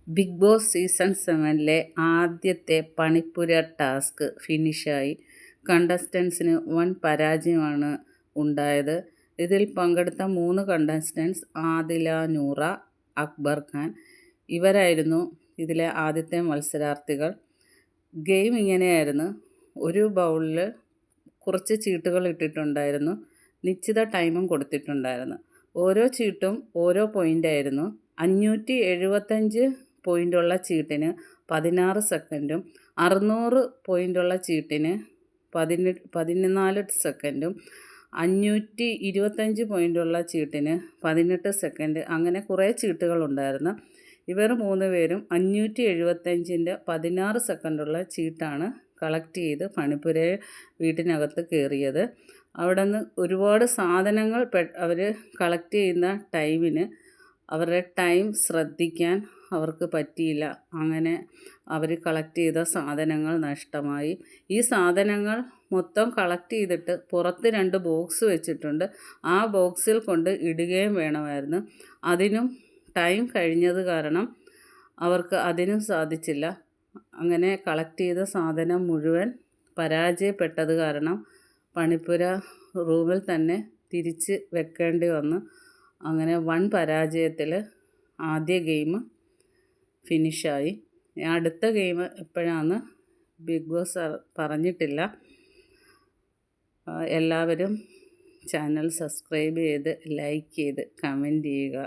Big boss season 7-ലെ ആദ്യത്തെ പണിപ്പുര task ഫിനിഷായി. കണ്ടസ്റ്റൻസിന് വൻ പരാജയമാണ് ഉണ്ടായത്. ഇതിൽ പങ്കെടുത്ത 3 കണ്ടസ്റ്റൻസ് ആദില നൂറ, അക്ബർ ഖാൻ ഇവരായിരുന്നു ഇതിലെ ആദ്യത്തെ മത്സരാർത്ഥികൾ. ഗെയിം ഇങ്ങനെയായിരുന്നു. ഒരു ബൗളിൽ കുറച്ച് ചീട്ടുകൾ ഇട്ടിട്ടുണ്ടായിരുന്നു. നിശ്ചിത ടൈമും കൊടുത്തിട്ടുണ്ടായിരുന്നു. ഓരോ ചീട്ടും ഓരോ പോയിൻ്റായിരുന്നു. 575 പോയിൻ്റുള്ള ചീട്ടിന് 16 സെക്കൻഡും 600 പോയിൻ്റുള്ള ചീട്ടിന് 14 സെക്കൻഡും 525 പോയിൻ്റുള്ള ചീട്ടിന് 18 സെക്കൻഡ്, അങ്ങനെ കുറേ ചീട്ടുകളുണ്ടായിരുന്നു. ഇവർ 3 പേരും 575-ൻ്റെ 16 സെക്കൻഡുള്ള ചീട്ടാണ് കളക്ട് ചെയ്ത് പണിപ്പുര വീട്ടിനകത്ത് കയറിയത്. അവിടെ നിന്ന് ഒരുപാട് സാധനങ്ങൾ അവർ കളക്ട് ചെയ്യുന്ന ടൈമിന് അവരുടെ ടൈം ശ്രദ്ധിക്കാൻ അവർക്ക് പറ്റിയില്ല. അങ്ങനെ അവർ കളക്ട് ചെയ്ത സാധനങ്ങൾ നഷ്ടമായി. ഈ സാധനങ്ങൾ മൊത്തം കളക്ട് ചെയ്തിട്ട് പുറത്ത് 2 ബോക്സ് വെച്ചിട്ടുണ്ട്. ആ ബോക്സിൽ കൊണ്ട് ഇടുകയും വേണമായിരുന്നു. അതിനും ടൈം കഴിഞ്ഞത് കാരണം അവർക്ക് അതിനും സാധിച്ചില്ല. അങ്ങനെ കളക്ട് ചെയ്ത സാധനം മുഴുവൻ പരാജയപ്പെട്ടത് കാരണം പണിപ്പുര റൂമിൽ തന്നെ തിരിച്ച് വെക്കേണ്ടി വന്നു. അങ്ങനെ വൻ പരാജയത്തിൽ ആദ്യ ഗെയിം ഫിനിഷായി. അടുത്ത ഗെയിം എപ്പോഴാണെന്ന് ബിഗ് ബോസ് പറഞ്ഞിട്ടില്ല. എല്ലാവരും ചാനൽ സബ്സ്ക്രൈബ് ചെയ്ത് ലൈക്ക് ചെയ്ത് കമൻറ്റ് ചെയ്യുക.